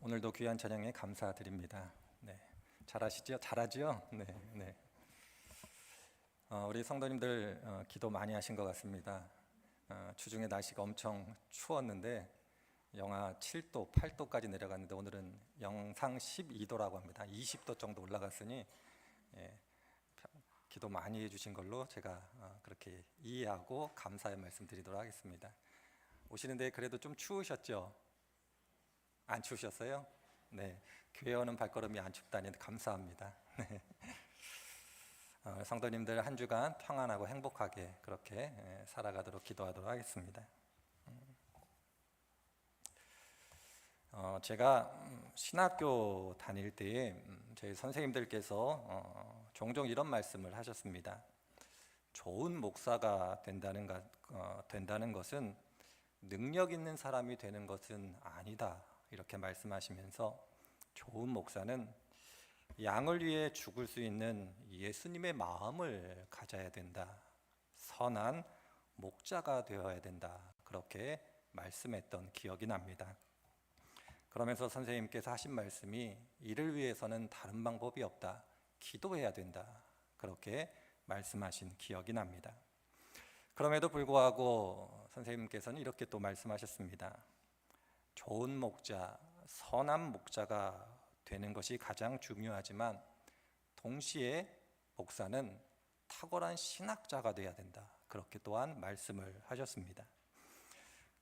오늘도 귀한 찬양에 감사드립니다. 네, 잘하시죠? 잘하지요? 네, 네. 우리 성도님들 기도 많이 하신 것 같습니다. 주중에 날씨가 엄청 추웠는데 영하 7도, 8도까지 내려갔는데 오늘은 영상 12도라고 합니다. 20도 정도 올라갔으니 기도 많이 해주신 걸로 제가 그렇게 이해하고 감사의 말씀 드리도록 하겠습니다. 오시는데 그래도 좀 추우셨죠? 안 추우셨어요? 네, 교회 오는 발걸음이 안 춥다니 감사합니다. 네. 성도님들 한 주간 평안하고 행복하게 그렇게 살아가도록 기도하도록 하겠습니다. 제가 신학교 다닐 때에 저희 선생님들께서 종종 이런 말씀을 하셨습니다. 좋은 목사가 된다는 것은 능력 있는 사람이 되는 것은 아니다, 이렇게 말씀하시면서 좋은 목사는 양을 위해 죽을 수 있는 예수님의 마음을 가져야 된다, 선한 목자가 되어야 된다, 그렇게 말씀했던 기억이 납니다. 그러면서 선생님께서 하신 말씀이 이를 위해서는 다른 방법이 없다, 기도해야 된다, 그렇게 말씀하신 기억이 납니다. 그럼에도 불구하고 선생님께서는 이렇게 또 말씀하셨습니다. 좋은 목자, 선한 목자가 되는 것이 가장 중요하지만 동시에 목사는 탁월한 신학자가 되어야 된다, 그렇게 또한 말씀을 하셨습니다.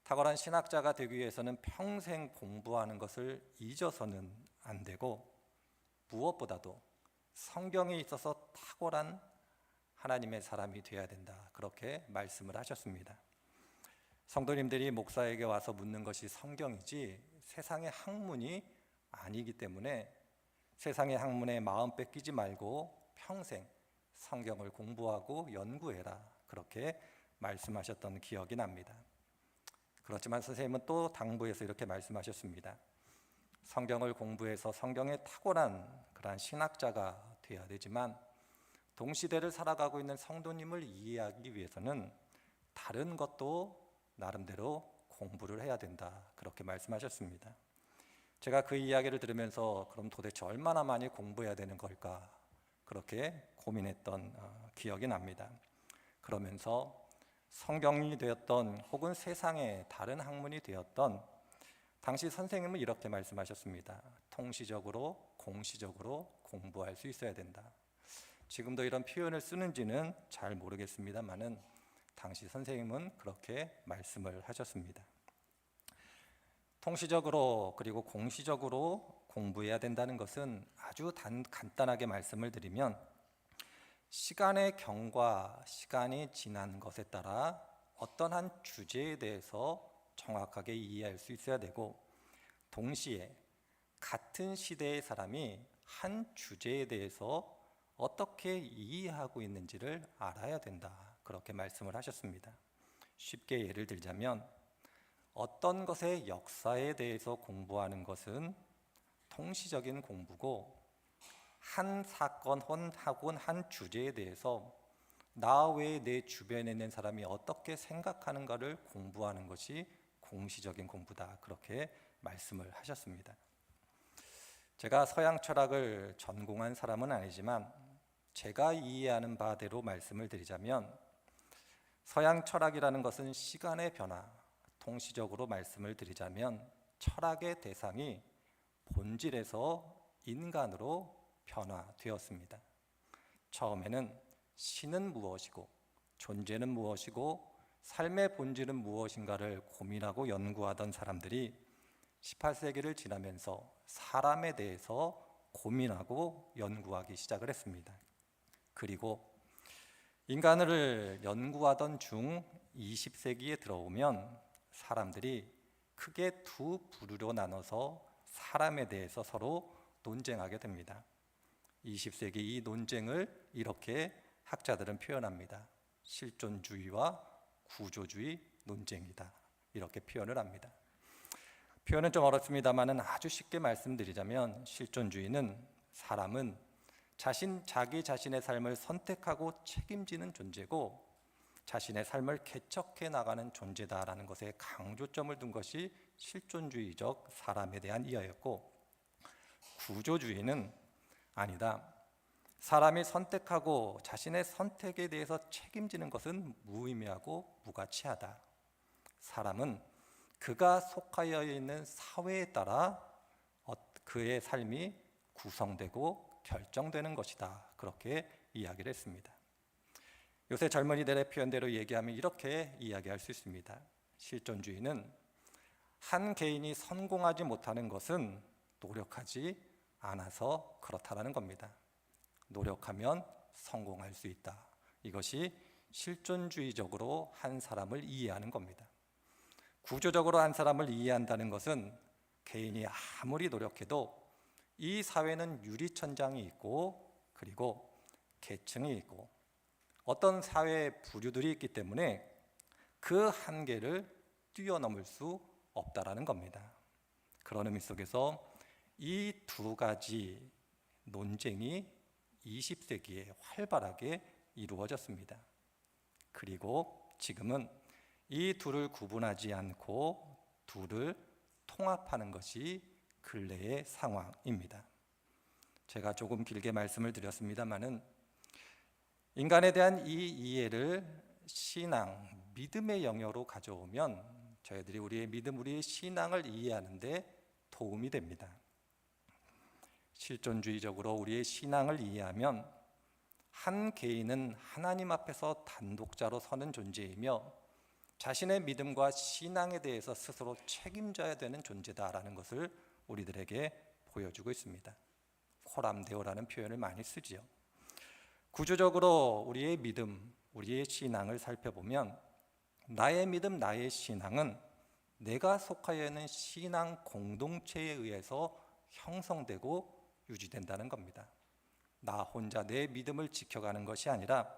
탁월한 신학자가 되기 위해서는 평생 공부하는 것을 잊어서는 안 되고 무엇보다도 성경에 있어서 탁월한 하나님의 사람이 되어야 된다, 그렇게 말씀을 하셨습니다. 성도님들이 목사에게 와서 묻는 것이 성경이지 세상의 학문이 아니기 때문에 세상의 학문에 마음 뺏기지 말고 평생 성경을 공부하고 연구해라, 그렇게 말씀하셨던 기억이 납니다. 그렇지만 선생님은 또 당부해서 이렇게 말씀하셨습니다. 성경을 공부해서 성경에 탁월한 그러한 신학자가 되어야 되지만 동시대를 살아가고 있는 성도님을 이해하기 위해서는 다른 것도 나름대로 공부를 해야 된다, 그렇게 말씀하셨습니다. 제가 그 이야기를 들으면서 그럼 도대체 얼마나 많이 공부해야 되는 걸까, 그렇게 고민했던 기억이 납니다. 그러면서 성경이 되었던 혹은 세상의 다른 학문이 되었던 당시 선생님은 이렇게 말씀하셨습니다. 통시적으로 공시적으로 공부할 수 있어야 된다. 지금도 이런 표현을 쓰는지는 잘 모르겠습니다만은 당시 선생님은 그렇게 말씀을 하셨습니다. 통시적으로 그리고 공시적으로 공부해야 된다는 것은 아주 간단하게 말씀을 드리면 시간의 경과, 시간이 지난 것에 따라 어떤 한 주제에 대해서 정확하게 이해할 수 있어야 되고 동시에 같은 시대의 사람이 한 주제에 대해서 어떻게 이해하고 있는지를 알아야 된다, 그렇게 말씀을 하셨습니다. 쉽게 예를 들자면 어떤 것의 역사에 대해서 공부하는 것은 통시적인 공부고 한 사건 혹은 한 주제에 대해서 나 외에 내 주변에 있는 사람이 어떻게 생각하는가를 공부하는 것이 공시적인 공부다, 그렇게 말씀을 하셨습니다. 제가 서양 철학을 전공한 사람은 아니지만 제가 이해하는 바대로 말씀을 드리자면 서양 철학이라는 것은 시간의 변화, 통시적으로 말씀을 드리자면 철학의 대상이 본질에서 인간으로 변화되었습니다. 처음에는 신은 무엇이고 존재는 무엇이고 삶의 본질은 무엇인가를 고민하고 연구하던 사람들이 18세기를 지나면서 사람에 대해서 고민하고 연구하기 시작을 했습니다. 그리고 인간을 연구하던 중 20세기에 들어오면 사람들이 크게 두 부류로 나눠서 사람에 대해서 서로 논쟁하게 됩니다. 20세기 이 논쟁을 이렇게 학자들은 표현합니다. 실존주의와 구조주의 논쟁이다, 이렇게 표현을 합니다. 표현은 좀 어렵습니다만 아주 쉽게 말씀드리자면 실존주의는 사람은 자기 자신의 삶을 선택하고 책임지는 존재고 자신의 삶을 개척해 나가는 존재다라는 것에 강조점을 둔 것이 실존주의적 사람에 대한 이해였고, 구조주의는 아니다. 사람이 선택하고 자신의 선택에 대해서 책임지는 것은 무의미하고 무가치하다. 사람은 그가 속하여 있는 사회에 따라 그의 삶이 구성되고 결정되는 것이다. 그렇게 이야기를 했습니다. 요새 젊은이들의 표현대로 얘기하면 이렇게 이야기할 수 있습니다. 실존주의는 한 개인이 성공하지 못하는 것은 노력하지 않아서 그렇다라는 겁니다. 노력하면 성공할 수 있다. 이것이 실존주의적으로 한 사람을 이해하는 겁니다. 구조적으로 한 사람을 이해한다는 것은 개인이 아무리 노력해도 이 사회는 유리천장이 있고 그리고 계층이 있고 어떤 사회의 부류들이 있기 때문에 그 한계를 뛰어넘을 수 없다라는 겁니다. 그런 의미 속에서 이 두 가지 논쟁이 20세기에 활발하게 이루어졌습니다. 그리고 지금은 이 둘을 구분하지 않고 둘을 통합하는 것이 근래의 상황입니다. 제가 조금 길게 말씀을 드렸습니다마는 인간에 대한 이 이해를 신앙, 믿음의 영역으로 가져오면 저희들이 우리의 믿음, 우리의 신앙을 이해하는 데 도움이 됩니다. 실존주의적으로 우리의 신앙을 이해하면 한 개인은 하나님 앞에서 단독자로 서는 존재이며 자신의 믿음과 신앙에 대해서 스스로 책임져야 되는 존재다라는 것을 우리들에게 보여주고 있습니다. 코람데오라는 표현을 많이 쓰지요. 구조적으로 우리의 믿음, 우리의 신앙을 살펴보면 나의 믿음, 나의 신앙은 내가 속하여 있는 신앙 공동체에 의해서 형성되고 유지된다는 겁니다. 나 혼자 내 믿음을 지켜가는 것이 아니라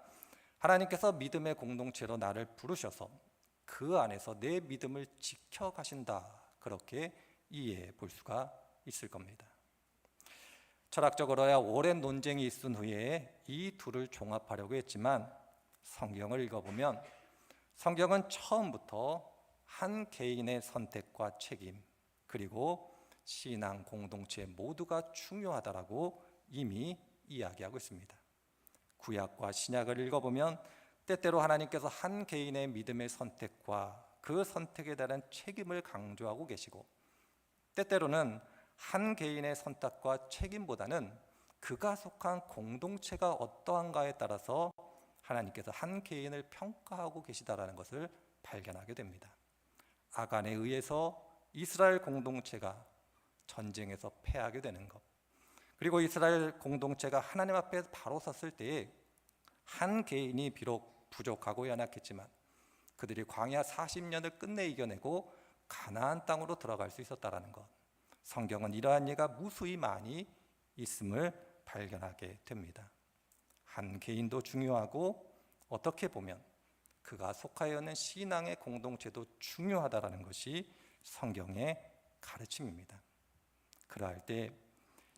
하나님께서 믿음의 공동체로 나를 부르셔서 그 안에서 내 믿음을 지켜가신다. 그렇게 이해해 볼 수가 있을 겁니다. 철학적으로야 오랜 논쟁이 있은 후에 이 둘을 종합하려고 했지만 성경을 읽어보면 성경은 처음부터 한 개인의 선택과 책임 그리고 신앙 공동체 모두가 중요하다라고 이미 이야기하고 있습니다. 구약과 신약을 읽어보면 때때로 하나님께서 한 개인의 믿음의 선택과 그 선택에 대한 책임을 강조하고 계시고 때때로는 한 개인의 선택과 책임보다는 그가 속한 공동체가 어떠한가에 따라서 하나님께서 한 개인을 평가하고 계시다라는 것을 발견하게 됩니다. 아간에 의해서 이스라엘 공동체가 전쟁에서 패하게 되는 것, 그리고 이스라엘 공동체가 하나님 앞에 바로 섰을 때에 한 개인이 비록 부족하고 연약했지만 그들이 광야 40년을 끝내 이겨내고 가나안 땅으로 들어갈 수 있었다라는 것, 성경은 이러한 예가 무수히 많이 있음을 발견하게 됩니다. 한 개인도 중요하고 어떻게 보면 그가 속하여 있는 신앙의 공동체도 중요하다라는 것이 성경의 가르침입니다. 그러할 때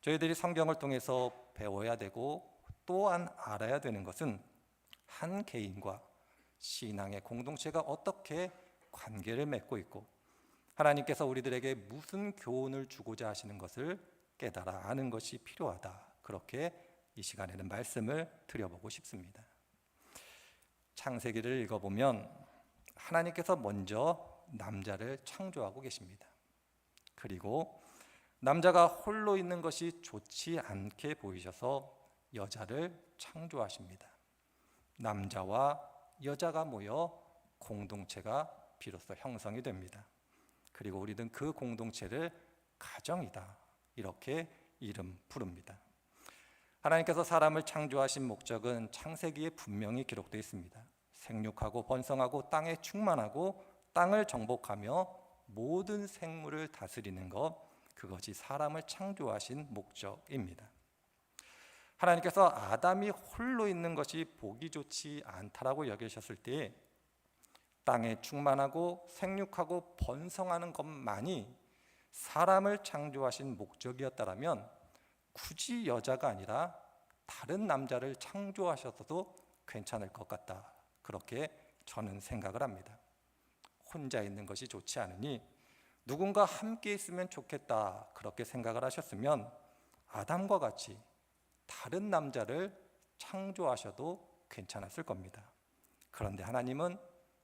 저희들이 성경을 통해서 배워야 되고 또한 알아야 되는 것은 한 개인과 신앙의 공동체가 어떻게 관계를 맺고 있고 하나님께서 우리들에게 무슨 교훈을 주고자 하시는 것을 깨달아 아는 것이 필요하다. 그렇게 이 시간에는 말씀을 드려보고 싶습니다. 창세기를 읽어보면 하나님께서 먼저 남자를 창조하고 계십니다. 그리고 남자가 홀로 있는 것이 좋지 않게 보이셔서 여자를 창조하십니다. 남자와 여자가 모여 공동체가 비로소 형성이 됩니다. 그리고 우리는 그 공동체를 가정이다. 이렇게 이름 부릅니다. 하나님께서 사람을 창조하신 목적은 창세기에 분명히 기록되어 있습니다. 생육하고 번성하고 땅에 충만하고 땅을 정복하며 모든 생물을 다스리는 것, 그것이 사람을 창조하신 목적입니다. 하나님께서 아담이 홀로 있는 것이 보기 좋지 않다라고 여기셨을 때에 땅에 충만하고 생육하고 번성하는 것만이 사람을 창조하신 목적이었다면 굳이 여자가 아니라 다른 남자를 창조하셔도 괜찮을 것 같다. 그렇게 저는 생각을 합니다. 혼자 있는 것이 좋지 않으니 누군가 함께 있으면 좋겠다. 그렇게 생각을 하셨으면 아담과 같이 다른 남자를 창조하셔도 괜찮았을 겁니다. 그런데 하나님은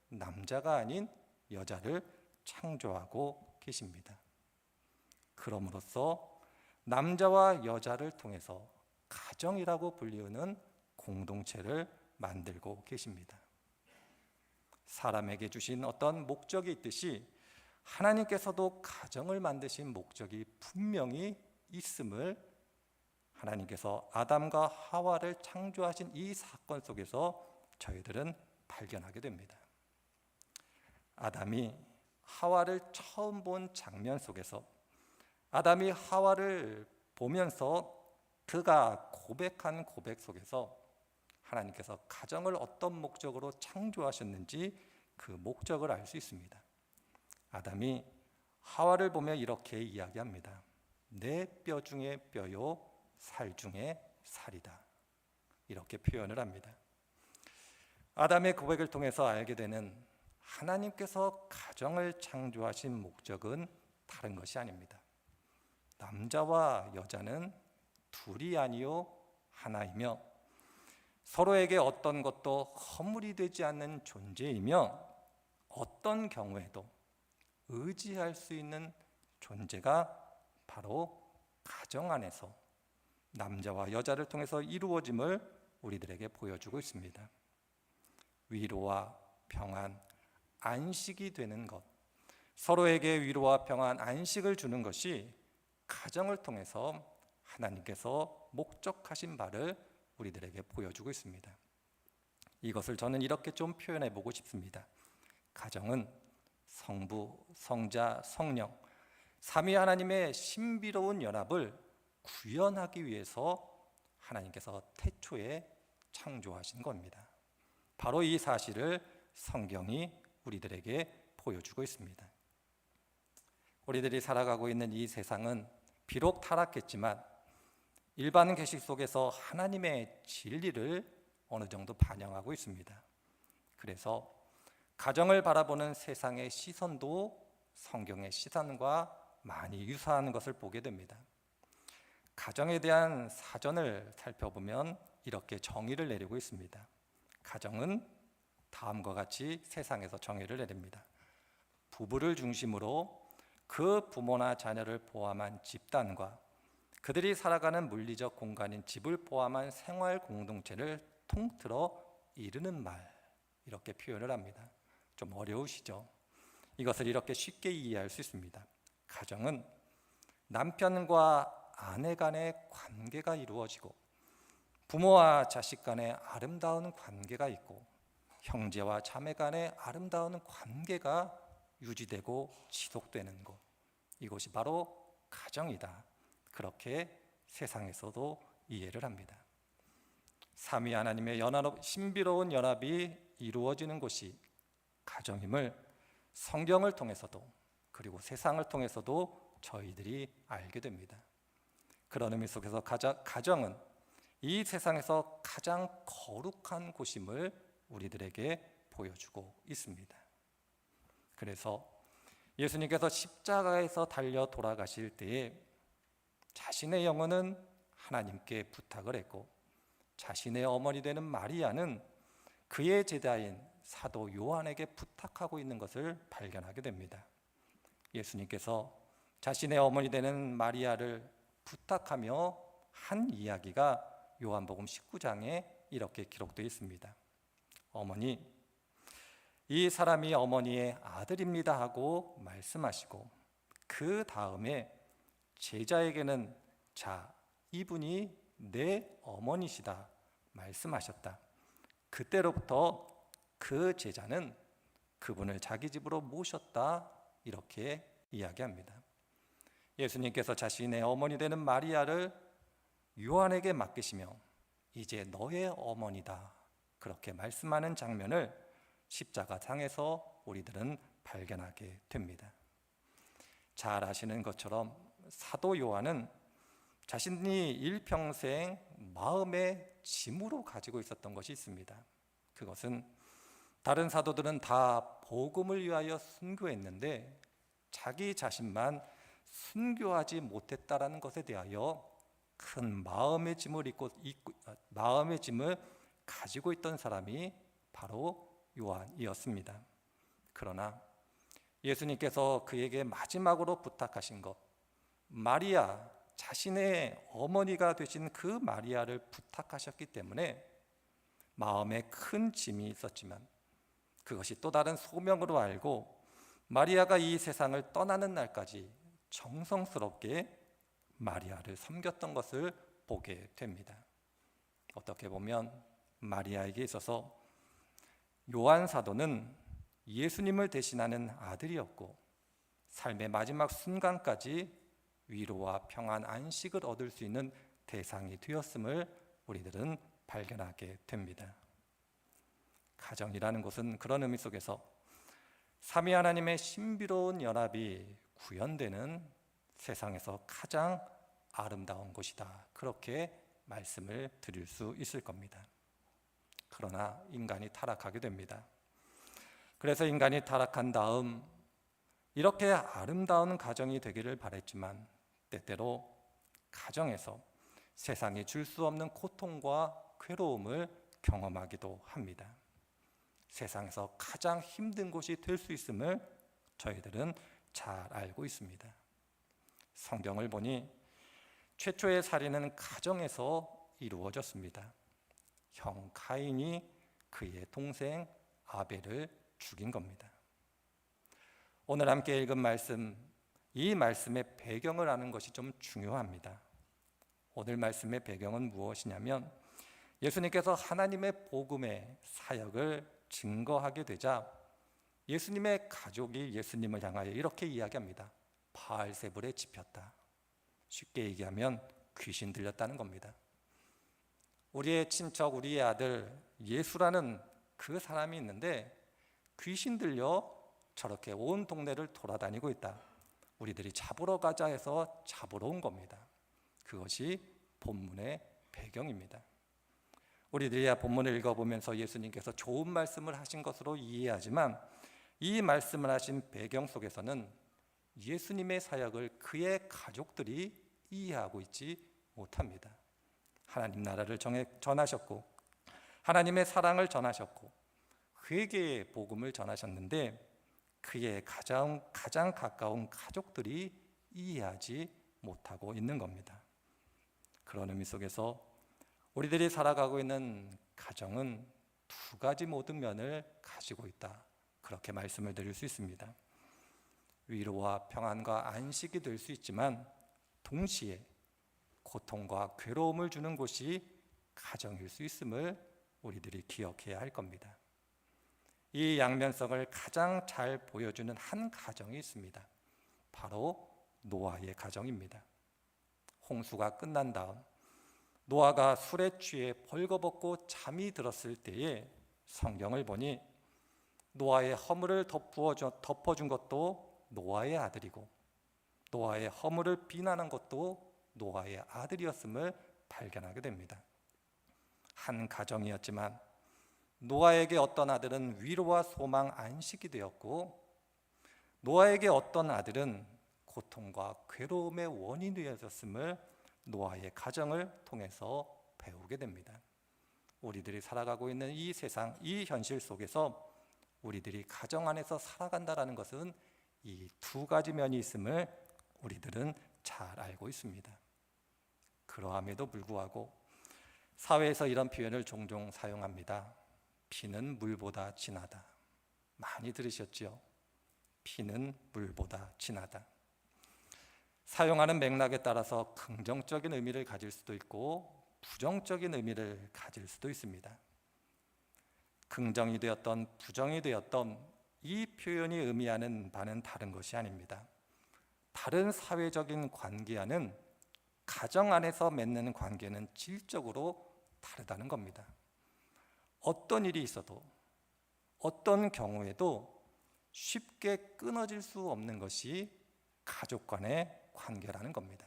남자가 아닌 여자를 창조하고 계십니다. 그럼으로써 남자와 여자를 통해서 가정이라고 불리우는 공동체를 만들고 계십니다. 사람에게 주신 어떤 목적이 있듯이 하나님께서도 가정을 만드신 목적이 분명히 있음을 하나님께서 아담과 하와를 창조하신 이 사건 속에서 저희들은 발견하게 됩니다. 아담이 하와를 처음 본 장면 속에서 아담이 하와를 보면서 그가 고백한 고백 속에서 하나님께서 가정을 어떤 목적으로 창조하셨는지 그 목적을 알 수 있습니다. 아담이 하와를 보며 이렇게 이야기합니다. 내 뼈 중에 뼈요 살 중에 살이다. 이렇게 표현을 합니다. 아담의 고백을 통해서 알게 되는 하나님께서 가정을 창조하신 목적은 다른 것이 아닙니다. 남자와 여자는 둘이 아니요 하나이며 서로에게 어떤 것도 허물이 되지 않는 존재이며 어떤 경우에도 의지할 수 있는 존재가 바로 가정 안에서 남자와 여자를 통해서 이루어짐을 우리들에게 보여주고 있습니다. 위로와 평안, 안식이 되는 것, 서로에게 위로와 평안, 안식을 주는 것이 가정을 통해서 하나님께서 목적하신 바를 우리들에게 보여주고 있습니다. 이것을 저는 이렇게 좀 표현해 보고 싶습니다. 가정은 성부, 성자, 성령 삼위 하나님의 신비로운 연합을 구현하기 위해서 하나님께서 태초에 창조하신 겁니다. 바로 이 사실을 성경이 우리들에게 보여주고 있습니다. 우리들이 살아가고 있는 이 세상은 비록 타락했지만 일반 계시 속에서 하나님의 진리를 어느 정도 반영하고 있습니다. 그래서 가정을 바라보는 세상의 시선도 성경의 시선과 많이 유사한 것을 보게 됩니다. 가정에 대한 사전을 살펴보면 이렇게 정의를 내리고 있습니다. 가정은 다음과 같이 세상에서 정의를 내립니다. 부부를 중심으로 그 부모나 자녀를 포함한 집단과 그들이 살아가는 물리적 공간인 집을 포함한 생활 공동체를 통틀어 이루는 말, 이렇게 표현을 합니다. 좀 어려우시죠? 이것을 이렇게 쉽게 이해할 수 있습니다. 가정은 남편과 아내 간의 관계가 이루어지고 부모와 자식 간의 아름다운 관계가 있고 형제와 자매 간의 아름다운 관계가 유지되고 지속되는 것, 이것이 바로 가정이다. 그렇게 세상에서도 이해를 합니다. 삼위 하나님의 신비로운 연합이 이루어지는 곳이 가정임을 성경을 통해서도 그리고 세상을 통해서도 저희들이 알게 됩니다. 그런 의미 속에서 가정은 이 세상에서 가장 거룩한 곳임을 우리들에게 보여주고 있습니다. 그래서 예수님께서 십자가에서 달려 돌아가실 때에 자신의 영혼은 하나님께 부탁을 했고 자신의 어머니 되는 마리아는 그의 제자인 사도 요한에게 부탁하고 있는 것을 발견하게 됩니다. 예수님께서 자신의 어머니 되는 마리아를 부탁하며 한 이야기가 요한복음 19장에 이렇게 기록되어 있습니다. 어머니, 이 사람이 어머니의 아들입니다 하고 말씀하시고 그 다음에 제자에게는 자, 이분이 내 어머니시다 말씀하셨다. 그때로부터 그 제자는 그분을 자기 집으로 모셨다, 이렇게 이야기합니다. 예수님께서 자신의 어머니 되는 마리아를 요한에게 맡기시며 이제 너의 어머니다, 그렇게 말씀하는 장면을 십자가상에서 우리들은 발견하게 됩니다. 잘 아시는 것처럼 사도 요한은 자신이 일평생 마음의 짐으로 가지고 있었던 것이 있습니다. 그것은 다른 사도들은 다 복음을 위하여 순교했는데 자기 자신만 순교하지 못했다라는 것에 대하여 큰 마음의 짐을 가지고 있던 사람이 바로 요한이었습니다. 그러나 예수님께서 그에게 마지막으로 부탁하신 것, 마리아, 자신의 어머니가 되신 그 마리아를 부탁하셨기 때문에 마음에 큰 짐이 있었지만 그것이 또 다른 소명으로 알고 마리아가 이 세상을 떠나는 날까지 정성스럽게 마리아를 섬겼던 것을 보게 됩니다. 어떻게 보면 마리아에게 있어서 요한 사도는 예수님을 대신하는 아들이었고 삶의 마지막 순간까지 위로와 평안, 안식을 얻을 수 있는 대상이 되었음을 우리들은 발견하게 됩니다. 가정이라는 것은 그런 의미 속에서 삼위 하나님의 신비로운 연합이 구현되는 세상에서 가장 아름다운 곳이다, 그렇게 말씀을 드릴 수 있을 겁니다. 그러나 인간이 타락하게 됩니다. 그래서 인간이 타락한 다음 이렇게 아름다운 가정이 되기를 바랬지만 때때로 가정에서 세상이 줄 수 없는 고통과 괴로움을 경험하기도 합니다. 세상에서 가장 힘든 곳이 될 수 있음을 저희들은 잘 알고 있습니다. 성경을 보니 최초의 살인은 가정에서 이루어졌습니다. 형 가인이 그의 동생 아벨을 죽인 겁니다. 오늘 함께 읽은 말씀, 이 말씀의 배경을 아는 것이 좀 중요합니다. 오늘 말씀의 배경은 무엇이냐면 예수님께서 하나님의 복음의 사역을 증거하게 되자 예수님의 가족이 예수님을 향하여 이렇게 이야기합니다. 바알세불에 집혔다. 쉽게 얘기하면 귀신 들렸다는 겁니다. 우리의 친척, 우리의 아들 예수라는 그 사람이 있는데 귀신 들려 저렇게 온 동네를 돌아다니고 있다. 우리들이 잡으러 가자 해서 잡으러 온 겁니다. 그것이 본문의 배경입니다. 우리들이 본문을 읽어보면서 예수님께서 좋은 말씀을 하신 것으로 이해하지만 이 말씀을 하신 배경 속에서는 예수님의 사역을 그의 가족들이 이해하고 있지 못합니다. 하나님 나라를 전하셨고 하나님의 사랑을 전하셨고 그에게 복음을 전하셨는데 그의 가장 가까운 가족들이 이해하지 못하고 있는 겁니다. 그런 의미 속에서 우리들이 살아가고 있는 가정은 두 가지 모든 면을 가지고 있다, 그렇게 말씀을 드릴 수 있습니다. 위로와 평안과 안식이 될 수 있지만 동시에 고통과 괴로움을 주는 곳이 가정일 수 있음을 우리들이 기억해야 할 겁니다. 이 양면성을 가장 잘 보여주는 한 가정이 있습니다. 바로 노아의 가정입니다. 홍수가 끝난 다음 노아가 술에 취해 벌거벗고 잠이 들었을 때에 성경을 보니 노아의 허물을 덮어준 것도 노아의 아들이고 노아의 허물을 비난한 것도 노아의 아들이었음을 발견하게 됩니다. 한 가정이었지만 노아에게 어떤 아들은 위로와 소망, 안식이 되었고 노아에게 어떤 아들은 고통과 괴로움의 원인이 되어졌음을 노아의 가정을 통해서 배우게 됩니다. 우리들이 살아가고 있는 이 세상, 이 현실 속에서 우리들이 가정 안에서 살아간다는 것은 이 두 가지 면이 있음을 우리들은 잘 알고 있습니다. 그러함에도 불구하고 사회에서 이런 표현을 종종 사용합니다. 피는 물보다 진하다. 많이 들으셨죠? 피는 물보다 진하다. 사용하는 맥락에 따라서 긍정적인 의미를 가질 수도 있고 부정적인 의미를 가질 수도 있습니다. 긍정이 되었던 부정이 되었던 이 표현이 의미하는 바는 다른 것이 아닙니다. 다른 사회적인 관계와는 가정 안에서 맺는 관계는 질적으로 다르다는 겁니다. 어떤 일이 있어도 어떤 경우에도 쉽게 끊어질 수 없는 것이 가족 간의 관계라는 겁니다.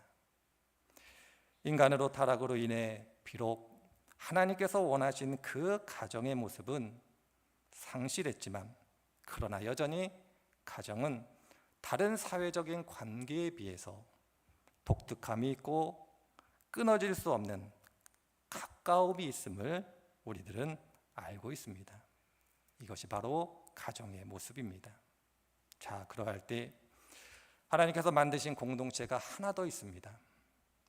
인간으로 타락으로 인해 비록 하나님께서 원하신 그 가정의 모습은 상실했지만 그러나 여전히 가정은 다른 사회적인 관계에 비해서 독특함이 있고 끊어질 수 없는 가까움이 있음을 우리들은 알고 있습니다. 이것이 바로 가정의 모습입니다. 자, 그러할 때 하나님께서 만드신 공동체가 하나 더 있습니다.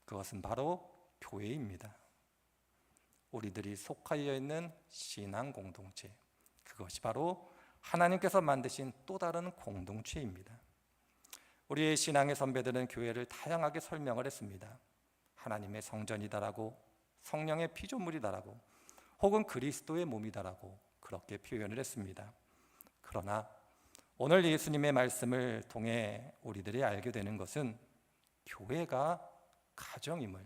그것은 바로 교회입니다. 우리들이 속하여 있는 신앙 공동체, 그것이 바로 하나님께서 만드신 또 다른 공동체입니다. 우리의 신앙의 선배들은 교회를 다양하게 설명을 했습니다. 하나님의 성전이다라고, 성령의 피조물이다라고, 혹은 그리스도의 몸이다라고 그렇게 표현을 했습니다. 그러나 오늘 예수님의 말씀을 통해 우리들이 알게 되는 것은 교회가 가정임을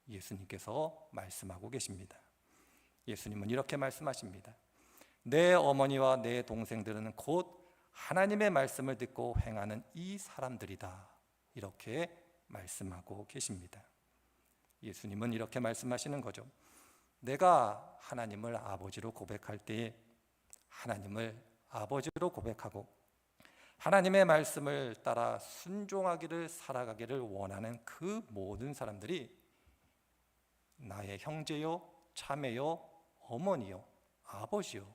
예수님께서 말씀하고 계십니다. 예수님은 이렇게 말씀하십니다. 내 어머니와 내 동생들은 곧 하나님의 말씀을 듣고 행하는 이 사람들이다. 이렇게 말씀하고 계십니다. 예수님은 이렇게 말씀하시는 거죠. 내가 하나님을 아버지로 고백할 때에 하나님을 아버지로 고백하고 하나님의 말씀을 따라 순종하기를 살아가기를 원하는 그 모든 사람들이 나의 형제요, 자매요, 어머니요, 아버지요,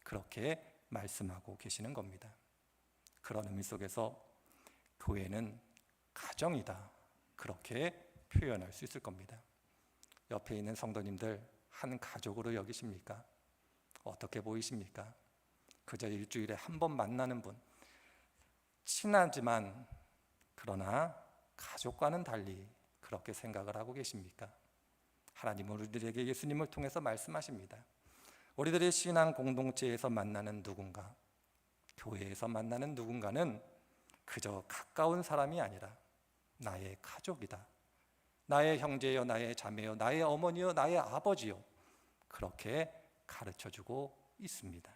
그렇게 말씀하고 계시는 겁니다. 그런 의미 속에서 교회는 가정이다, 그렇게 표현할 수 있을 겁니다. 옆에 있는 성도님들 한 가족으로 여기십니까? 어떻게 보이십니까? 그저 일주일에 한 번 만나는 분, 친하지만 그러나 가족과는 달리 그렇게 생각을 하고 계십니까? 하나님은 우리들에게 예수님을 통해서 말씀하십니다. 우리들의 신앙 공동체에서 만나는 누군가, 교회에서 만나는 누군가는 그저 가까운 사람이 아니라 나의 가족이다, 나의 형제요, 나의 자매요, 나의 어머니요, 나의 아버지요, 그렇게 가르쳐주고 있습니다.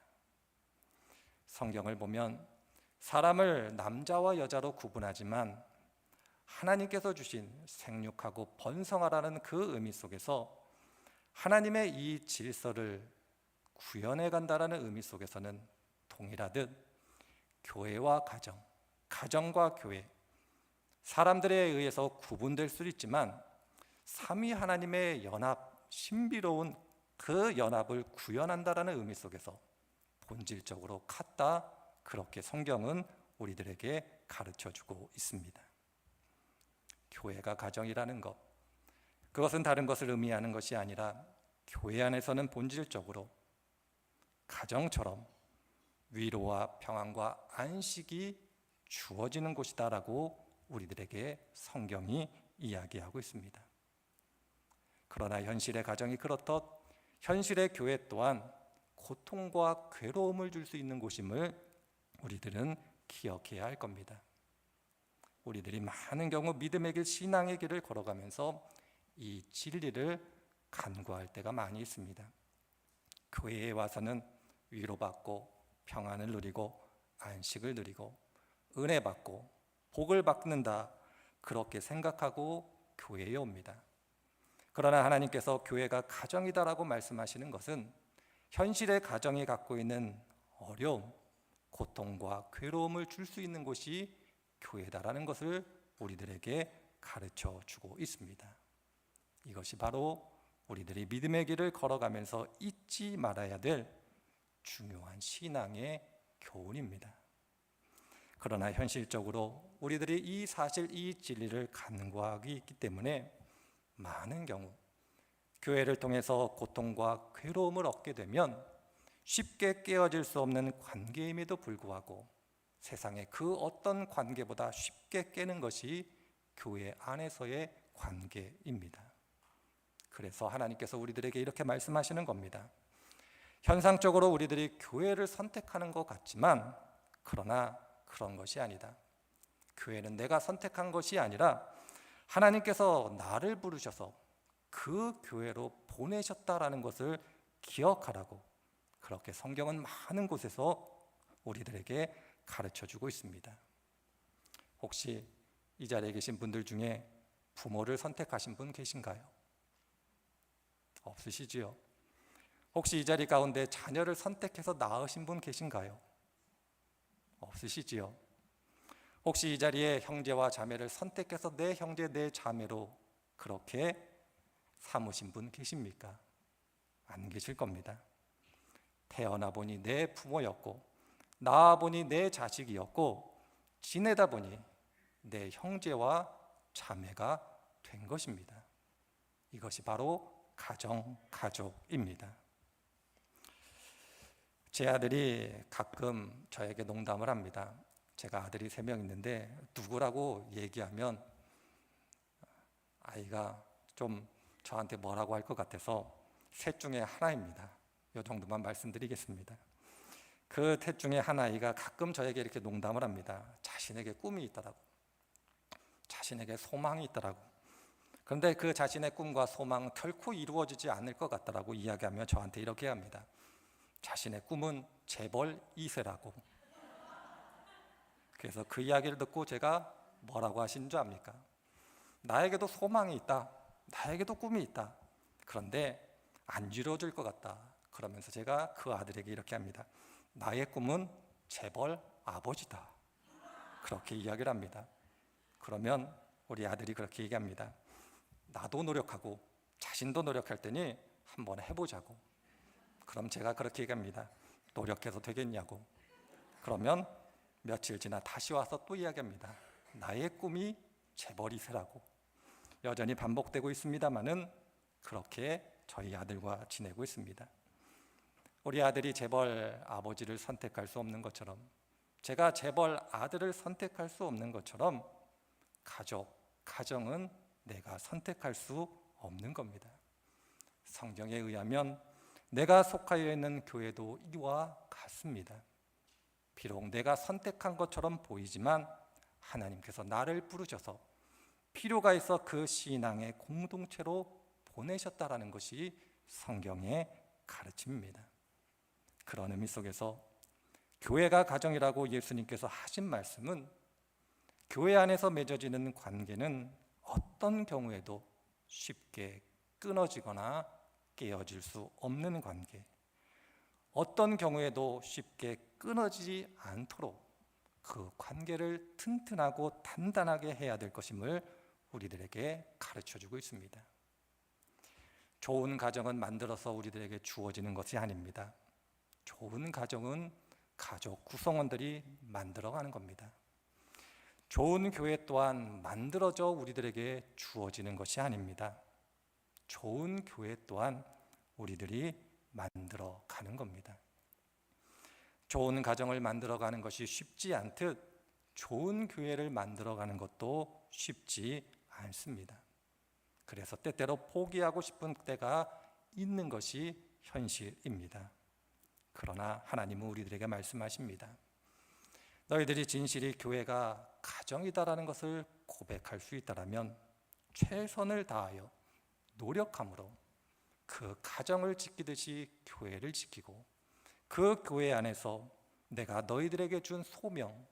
성경을 보면 사람을 남자와 여자로 구분하지만 하나님께서 주신 생육하고 번성하라는 그 의미 속에서 하나님의 이 질서를 구현해 간다라는 의미 속에서는 동일하듯 교회와 가정, 가정과 교회, 사람들에 의해서 구분될 수 있지만 삼위 하나님의 연합, 신비로운 그 연합을 구현한다라는 의미 속에서 본질적으로 같다, 그렇게 성경은 우리들에게 가르쳐주고 있습니다. 교회가 가정이라는 것, 그것은 다른 것을 의미하는 것이 아니라 교회 안에서는 본질적으로 가정처럼 위로와 평안과 안식이 주어지는 곳이다라고 우리들에게 성경이 이야기하고 있습니다. 그러나 현실의 가정이 그렇듯 현실의 교회 또한 고통과 괴로움을 줄 수 있는 곳임을 우리들은 기억해야 할 겁니다. 우리들이 많은 경우 믿음의 길, 신앙의 길을 걸어가면서 이 진리를 간구할 때가 많이 있습니다. 교회에 와서는 위로받고 평안을 누리고 안식을 누리고 은혜 받고 복을 받는다, 그렇게 생각하고 교회에 옵니다. 그러나 하나님께서 교회가 가정이다라고 말씀하시는 것은 현실의 가정이 갖고 있는 어려움, 고통과 괴로움을 줄 수 있는 곳이 교회다라는 것을 우리들에게 가르쳐 주고 있습니다. 이것이 바로 우리들이 믿음의 길을 걸어가면서 잊지 말아야 될 중요한 신앙의 교훈입니다. 그러나 현실적으로 우리들이 이 사실, 이 진리를 간구하기 있기 때문에 많은 경우 교회를 통해서 고통과 괴로움을 얻게 되면 쉽게 깨어질 수 없는 관계임에도 불구하고 세상의 그 어떤 관계보다 쉽게 깨는 것이 교회 안에서의 관계입니다. 그래서 하나님께서 우리들에게 이렇게 말씀하시는 겁니다. 현상적으로 우리들이 교회를 선택하는 것 같지만 그러나 그런 것이 아니다. 교회는 내가 선택한 것이 아니라 하나님께서 나를 부르셔서 그 교회로 보내셨다라는 것을 기억하라고 그렇게 성경은 많은 곳에서 우리들에게 가르쳐주고 있습니다. 혹시 이 자리에 계신 분들 중에 부모를 선택하신 분 계신가요? 없으시지요? 혹시 이 자리 가운데 자녀를 선택해서 낳으신 분 계신가요? 없으시지요? 혹시 이 자리에 형제와 자매를 선택해서 내 형제 내 자매로 그렇게 삼으신 분 계십니까? 안 계실 겁니다. 태어나 보니 내 부모였고, 낳아 보니 내 자식이었고, 지내다 보니 내 형제와 자매가 된 것입니다. 이것이 바로 가족입니다. 제 아들이 가끔 저에게 농담을 합니다. 제가 아들이 3명 있는데 누구라고 얘기하면 아이가 좀 저한테 뭐라고 할 것 같아서 셋 중에 하나입니다. 이 정도만 말씀드리겠습니다. 그 셋 중에 한 아이가 가끔 저에게 이렇게 농담을 합니다. 자신에게 꿈이 있더라고, 자신에게 소망이 있더라고. 그런데 그 자신의 꿈과 소망은 결코 이루어지지 않을 것 같더라고 이야기하며 저한테 이렇게 합니다. 자신의 꿈은 재벌 2세라고. 그래서 그 이야기를 듣고 제가 뭐라고 하신 줄 압니까? 나에게도 소망이 있다, 나에게도 꿈이 있다, 그런데 안 이루어질 것 같다. 그러면서 제가 그 아들에게 이렇게 합니다. 나의 꿈은 재벌 아버지다. 그렇게 이야기를 합니다. 그러면 우리 아들이 그렇게 얘기합니다. 나도 노력하고 자신도 노력할 테니 한번 해보자고. 그럼 제가 그렇게 얘기합니다. 노력해서 되겠냐고. 그러면 며칠 지나 다시 와서 또 이야기합니다. 나의 꿈이 재벌 2세라고. 여전히 반복되고 있습니다만은 그렇게 저희 아들과 지내고 있습니다. 우리 아들이 재벌 아버지를 선택할 수 없는 것처럼, 제가 재벌 아들을 선택할 수 없는 것처럼 가정은 내가 선택할 수 없는 겁니다. 성경에 의하면 내가 속하여 있는 교회도 이와 같습니다. 비록 내가 선택한 것처럼 보이지만 하나님께서 나를 부르셔서 필요가 있어 그 신앙의 공동체로 보내셨다라는 것이 성경의 가르침입니다. 그런 의미 속에서 교회가 가정이라고 예수님께서 하신 말씀은 교회 안에서 맺어지는 관계는 어떤 경우에도 쉽게 끊어지거나 깨어질 수 없는 관계, 어떤 경우에도 쉽게 끊어지지 않도록 그 관계를 튼튼하고 단단하게 해야 될 것임을 우리들에게 가르쳐주고 있습니다. 좋은 가정은 만들어서 우리들에게 주어지는 것이 아닙니다. 좋은 가정은 가족 구성원들이 만들어가는 겁니다. 좋은 교회 또한 만들어져 우리들에게 주어지는 것이 아닙니다. 좋은 교회 또한 우리들이 만들어가는 겁니다. 좋은 가정을 만들어가는 것이 쉽지 않듯 좋은 교회를 만들어가는 것도 쉽지 않습니다. 그래서 때때로 포기하고 싶은 때가 있는 것이 현실입니다. 그러나 하나님은 우리들에게 말씀하십니다. 너희들이 진실이 교회가 가정이다라는 것을 고백할 수 있다면 최선을 다하여 노력함으로 그 가정을 지키듯이 교회를 지키고 그 교회 안에서 내가 너희들에게 준 소명,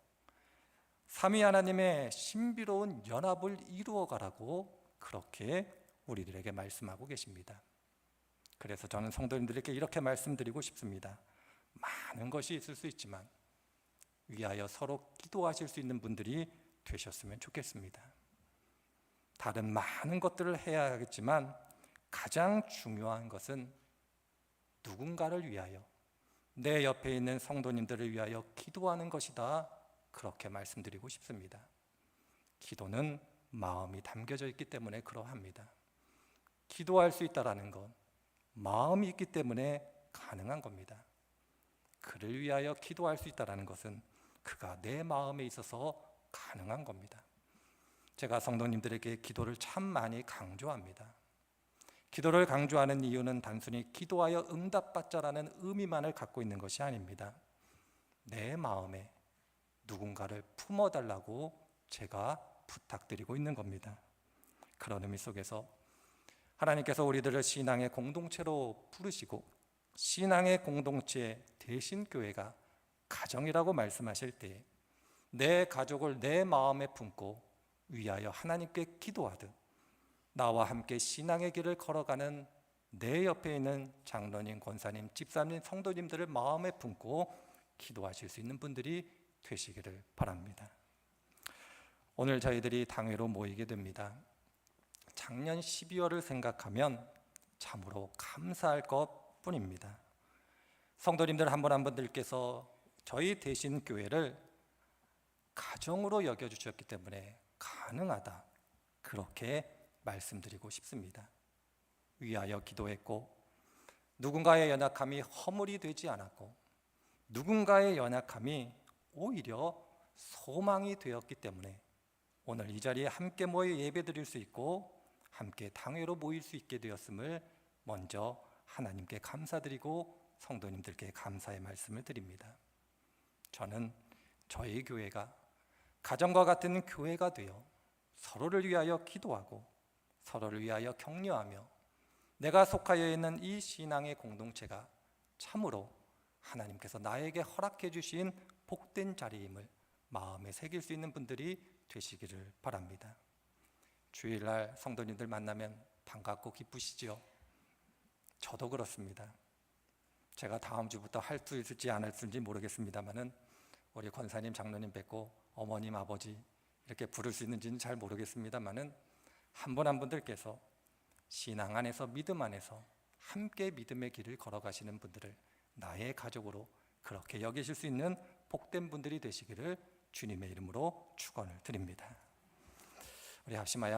삼위 하나님의 신비로운 연합을 이루어가라고 그렇게 우리들에게 말씀하고 계십니다. 그래서 저는 성도님들에게 이렇게 말씀드리고 싶습니다. 많은 것이 있을 수 있지만 위하여 서로 기도하실 수 있는 분들이 되셨으면 좋겠습니다. 다른 많은 것들을 해야 하겠지만 가장 중요한 것은 누군가를 위하여, 내 옆에 있는 성도님들을 위하여 기도하는 것이다. 그렇게 말씀드리고 싶습니다. 기도는 마음이 담겨져 있기 때문에 그러합니다. 기도할 수 있다라는 건 마음이 있기 때문에 가능한 겁니다. 그를 위하여 기도할 수 있다라는 것은 그가 내 마음에 있어서 가능한 겁니다. 제가 성도님들에게 기도를 참 많이 강조합니다. 기도를 강조하는 이유는 단순히 기도하여 응답받자라는 의미만을 갖고 있는 것이 아닙니다. 내 마음에 누군가를 품어달라고 제가 부탁드리고 있는 겁니다. 그런 의미 속에서 하나님께서 우리들을 신앙의 공동체로 부르시고 신앙의 공동체 대신 교회가 가정이라고 말씀하실 때 내 가족을 내 마음에 품고 위하여 하나님께 기도하듯 나와 함께 신앙의 길을 걸어가는 내 옆에 있는 장로님, 권사님, 집사님, 성도님들을 마음에 품고 기도하실 수 있는 분들이 되시기를 바랍니다. 오늘 저희들이 당회로 모이게 됩니다. 작년 12월을 생각하면 참으로 감사할 것뿐입니다. 성도님들 한 분 한 분들께서 저희 대신 교회를 가정으로 여겨주셨기 때문에 가능하다, 그렇게 말씀드리고 싶습니다. 위하여 기도했고 누군가의 연약함이 허물이 되지 않았고 누군가의 연약함이 오히려 소망이 되었기 때문에 오늘 이 자리에 함께 모여 예배드릴 수 있고 함께 당회로 모일 수 있게 되었음을 먼저 하나님께 감사드리고 성도님들께 감사의 말씀을 드립니다. 저는 저희 교회가 가정과 같은 교회가 되어 서로를 위하여 기도하고 서로를 위하여 격려하며 내가 속하여 있는 이 신앙의 공동체가 참으로 하나님께서 나에게 허락해 주신 복된 자리임을 마음에 새길 수 있는 분들이 되시기를 바랍니다. 주일날 성도님들 만나면 반갑고 기쁘시죠? 저도 그렇습니다. 제가 다음 주부터 할 수 있을지 안 할 수 있을지 모르겠습니다만은 우리 권사님, 장로님 뵙고 어머님, 아버지 이렇게 부를 수 있는지는 잘 모르겠습니다만은 한 분 한 분들께서 신앙 안에서 믿음 안에서 함께 믿음의 길을 걸어가시는 분들을 나의 가족으로 그렇게 여기실 수 있는 복된 분들이 되시기를 주님의 이름으로 축원을 드립니다. 우리 합심하여